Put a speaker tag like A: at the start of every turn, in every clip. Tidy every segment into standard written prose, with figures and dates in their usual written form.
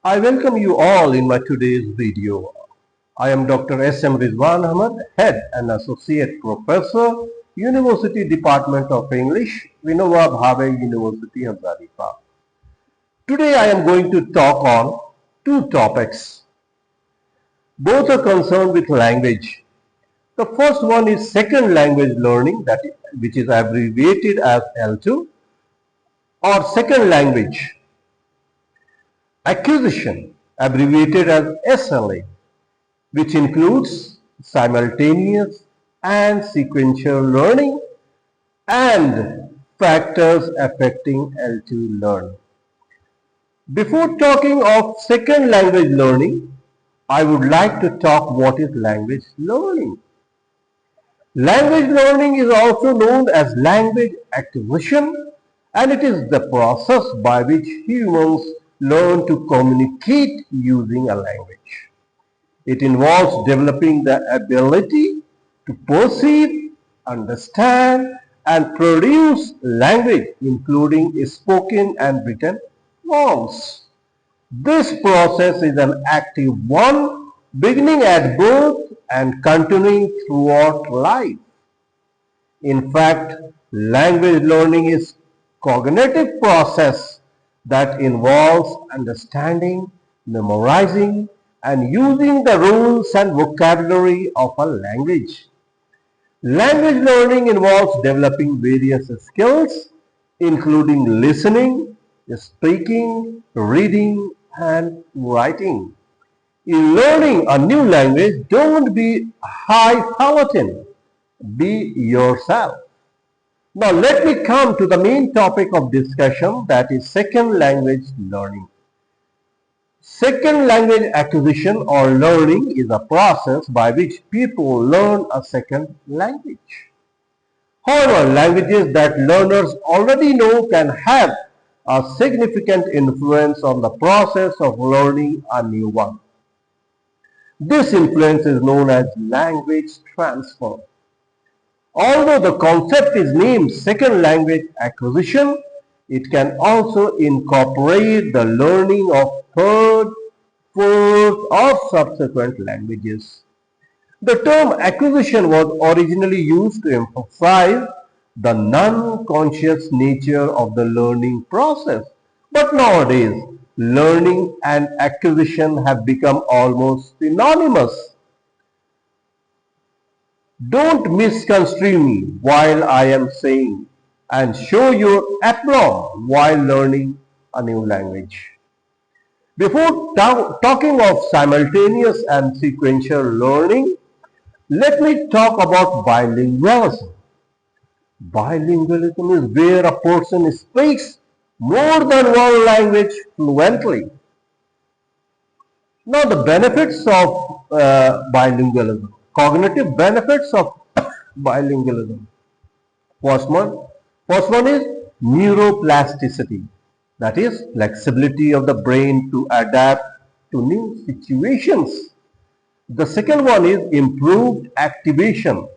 A: I welcome you all in my today's video. I am Dr. S.M. Rizwan Ahmad, Head and Associate Professor, University Department of English, Vinoba Bhave University, Hazarika. Today I am going to talk on two topics. Both are concerned with language. The first one is second language learning, which is abbreviated as L2, or second language acquisition, abbreviated as SLA, which includes simultaneous and sequential learning and factors affecting L2 learning. Before talking of second language learning, I would like to talk what is language learning. Language learning is also known as language acquisition, and it is the process by which humans learn to communicate using a language. It involves developing the ability to perceive, understand, and produce language, including spoken and written forms. This process is an active one, beginning at birth and continuing throughout life. In fact, language learning is a cognitive process that involves understanding, memorizing, and using the rules and vocabulary of a language. Language learning involves developing various skills, including listening, speaking, reading, and writing. In learning a new language, don't be highfalutin. Be yourself. Now let me come to the main topic of discussion, that is second language learning. Second language acquisition or learning is a process by which people learn a second language. However, languages that learners already know can have a significant influence on the process of learning a new one. This influence is known as language transfer. Although the concept is named second language acquisition, it can also incorporate the learning of third, fourth, or subsequent languages. The term acquisition was originally used to emphasize the non-conscious nature of the learning process, but nowadays, learning and acquisition have become almost synonymous. Don't misconstrue me while I am saying and show your aplomb while learning a new language. Before talking of simultaneous and sequential learning, let me talk about bilingualism. Bilingualism is where a person speaks more than one language fluently. Now the benefits of bilingualism, cognitive benefits of bilingualism. First one is neuroplasticity, that is flexibility of the brain to adapt to new situations. The second one is improved activation,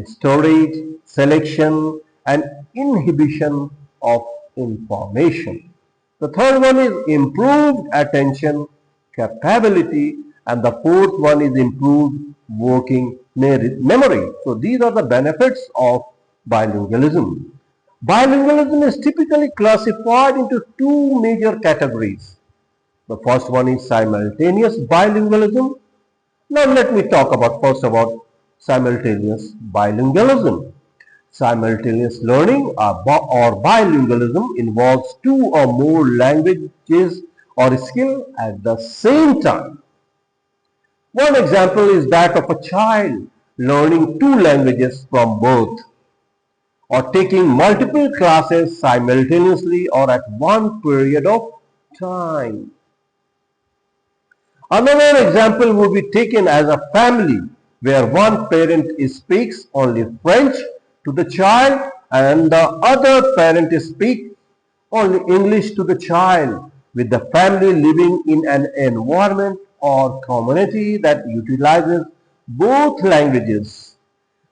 A: storage, selection, and inhibition of information. The third one is improved attention capability, and the fourth one is improved working memory. So these are the benefits of bilingualism. Bilingualism is typically classified into two major categories. The first one is simultaneous bilingualism. Now let me talk about simultaneous bilingualism. Simultaneous learning or bilingualism involves two or more languages or skill at the same time. One example is that of a child learning two languages from birth, or taking multiple classes simultaneously or at one period of time. Another example would be taken as a family where one parent speaks only French to the child and the other parent speaks only English to the child, with the family living in an environment or community that utilizes both languages.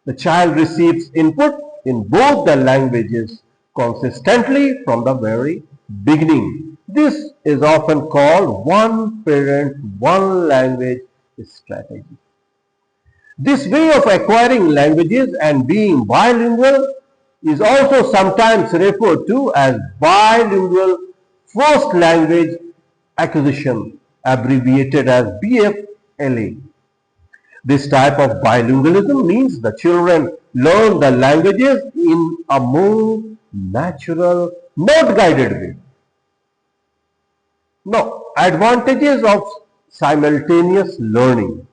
A: The child receives input in both the languages consistently from the very beginning. This is often called one parent, one language strategy. This way of acquiring languages and being bilingual is also sometimes referred to as bilingual first language acquisition, abbreviated as BFLA. This type of bilingualism means the children learn the languages in a more natural, not guided way. Now, advantages of simultaneous learning.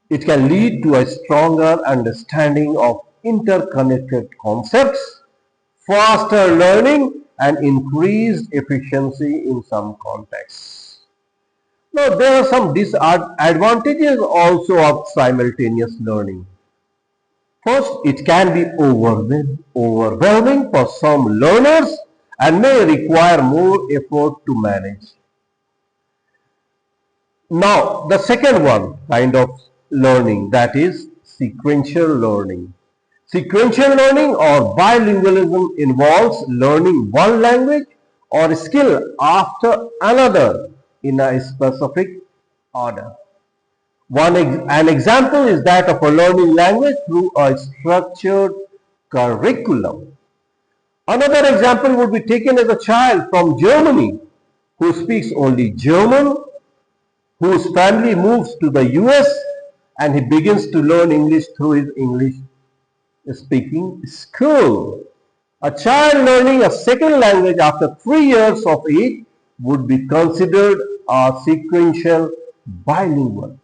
A: It can lead to a stronger understanding of interconnected concepts, faster learning, and increased efficiency in some contexts. Now, there are some disadvantages also of simultaneous learning. First, it can be overwhelming for some learners and may require more effort to manage. Now, the second one kind of learning, that is sequential learning. Sequential learning or bilingualism involves learning one language or skill after another in a specific order. An example is that of a learning language through a structured curriculum. Another example would be taken as a child from Germany who speaks only German, whose family moves to the US, and he begins to learn English through his English speaking school. A child learning a second language after 3 years of age would be considered a sequential bilingual.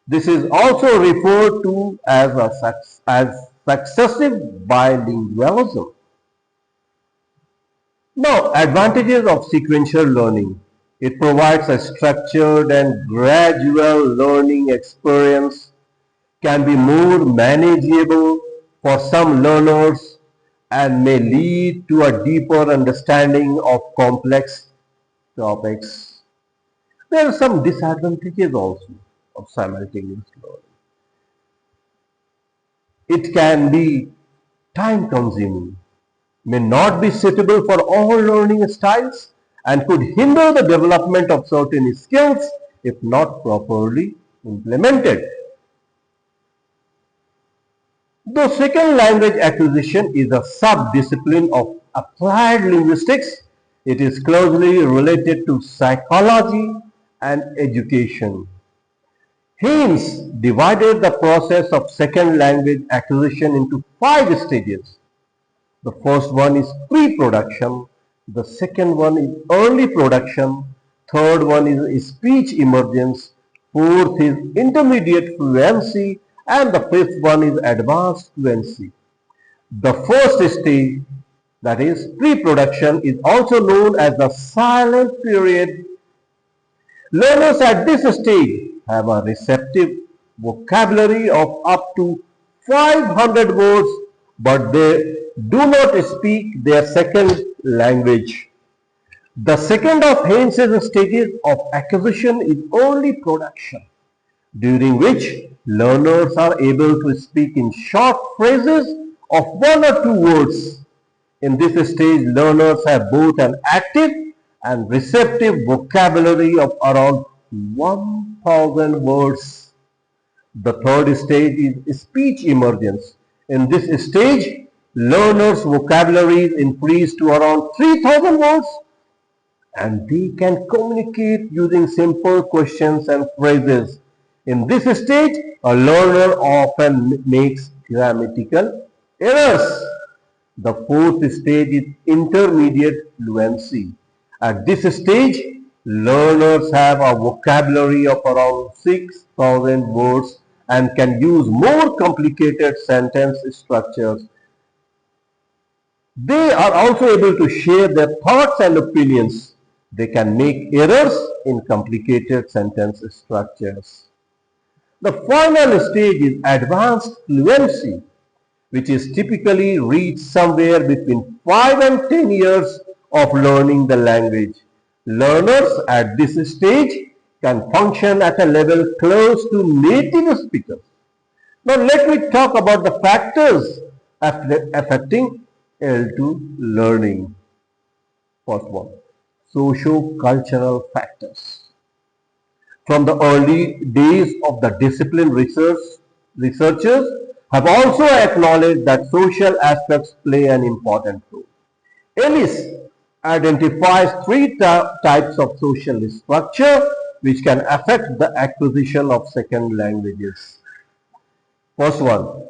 A: This is also referred to as successive bilingualism. Now, advantages of sequential learning. It provides a structured and gradual learning experience, can be more manageable for some learners, and may lead to a deeper understanding of complex topics. There are some disadvantages also of simultaneous learning. It can be time consuming, may not be suitable for all learning styles, and could hinder the development of certain skills if not properly implemented. The second language acquisition is a sub-discipline of applied linguistics. It is closely related to psychology and education. Haynes divided the process of second language acquisition into 5 stages. The first one is pre-production, the second one is early production, third one is speech emergence, fourth is intermediate fluency, and the fifth one is advanced fluency. The first stage, that is pre-production, is also known as the silent period. Learners at this stage have a receptive vocabulary of up to 500 words, but they do not speak their second language. The second of Haynes' stages of acquisition is early production, during which learners are able to speak in short phrases of 1 or 2 words. In this stage, learners have both an active and receptive vocabulary of around 1000 words. The third stage is speech emergence. In this stage, learners' vocabularies increase to around 3000 words, and they can communicate using simple questions and phrases. In this stage, a learner often makes grammatical errors. The fourth stage is intermediate fluency. At this stage, learners have a vocabulary of around 6000 words and can use more complicated sentence structures. They are also able to share their thoughts and opinions. They can make errors in complicated sentence structures. The final stage is advanced fluency, which is typically reached somewhere between 5 and 10 years of learning the language. Learners at this stage can function at a level close to native speakers. Now let me talk about the factors affecting L2 learning. First one, socio-cultural factors. From the early days of the discipline, researchers have also acknowledged that social aspects play an important role. Ellis identifies three types of social structure which can affect the acquisition of second languages. First one,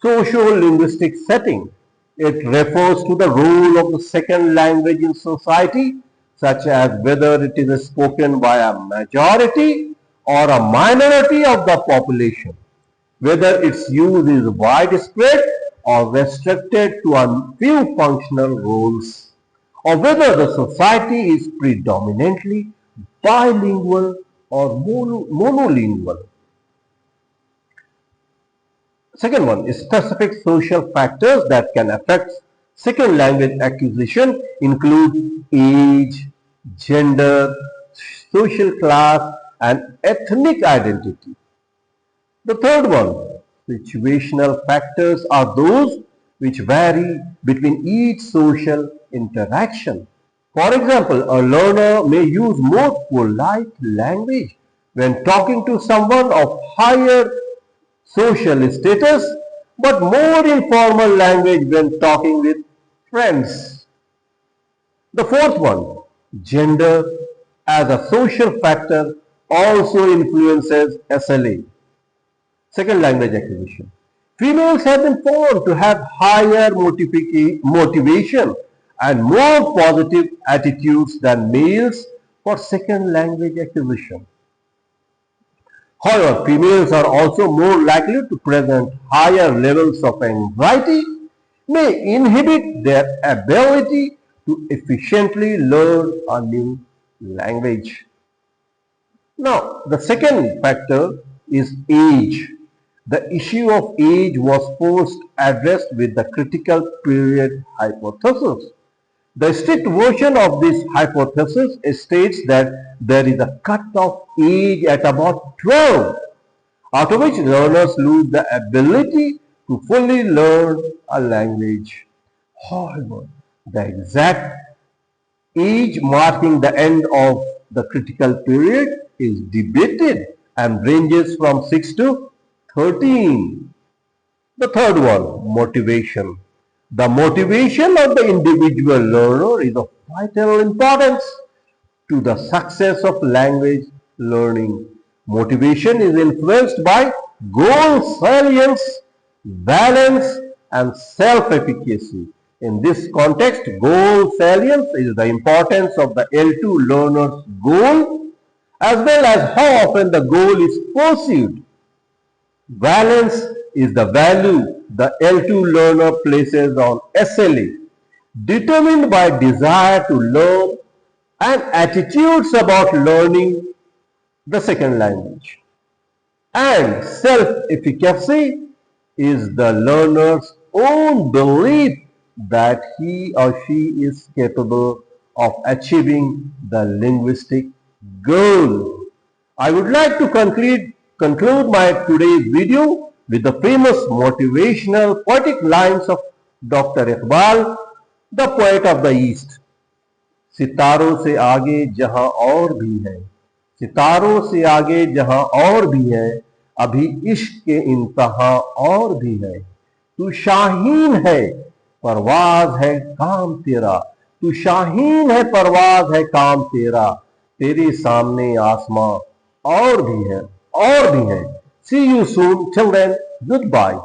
A: socio-linguistic setting. It refers to the role of the second language in society, such as whether it is spoken by a majority or a minority of the population, whether its use is widespread or restricted to a few functional roles, or whether the society is predominantly bilingual or monolingual. Second one is specific social factors that can affect second language acquisition include age, gender, social class, and ethnic identity. The third one, situational factors are those which vary between each social interaction. For example, a learner may use more polite language when talking to someone of higher social status, but more informal language when talking with friends. The fourth one, gender as a social factor also influences SLA, second language acquisition. Females have been found to have higher motivation and more positive attitudes than males for second language acquisition. However, females are also more likely to present higher levels of anxiety, may inhibit their ability to efficiently learn a new language. Now, the second factor is age. The issue of age was first addressed with the critical period hypothesis. The strict version of this hypothesis states that there is a cut-off age at about 12, after which learners lose the ability to fully learn a language. However, the exact age marking the end of the critical period is debated and ranges from 6 to 13. The third one, motivation. The motivation of the individual learner is of vital importance to the success of language learning. Motivation is influenced by goal salience, balance, and self-efficacy. In this context, goal salience is the importance of the L2 learner's goal as well as how often the goal is pursued. Balance is the value the L2 learner places on SLA, determined by desire to learn and attitudes about learning the second language. And self-efficacy is the learner's own belief that he or she is capable of achieving the linguistic goal. I would like to conclude my today's video with the famous motivational poetic lines of Dr. Iqbal, the poet of the East. सितारों से आगे जहां और भी है, सितारों से आगे जहां और भी है, अभी इश्क के इंतहा और भी है। तू शाहीन है, परवाज है काम तेरा, तू शाहीन है, परवाज है काम तेरा, तेरे सामने आसमां और भी है, और भी है। See you soon. Till then, goodbye.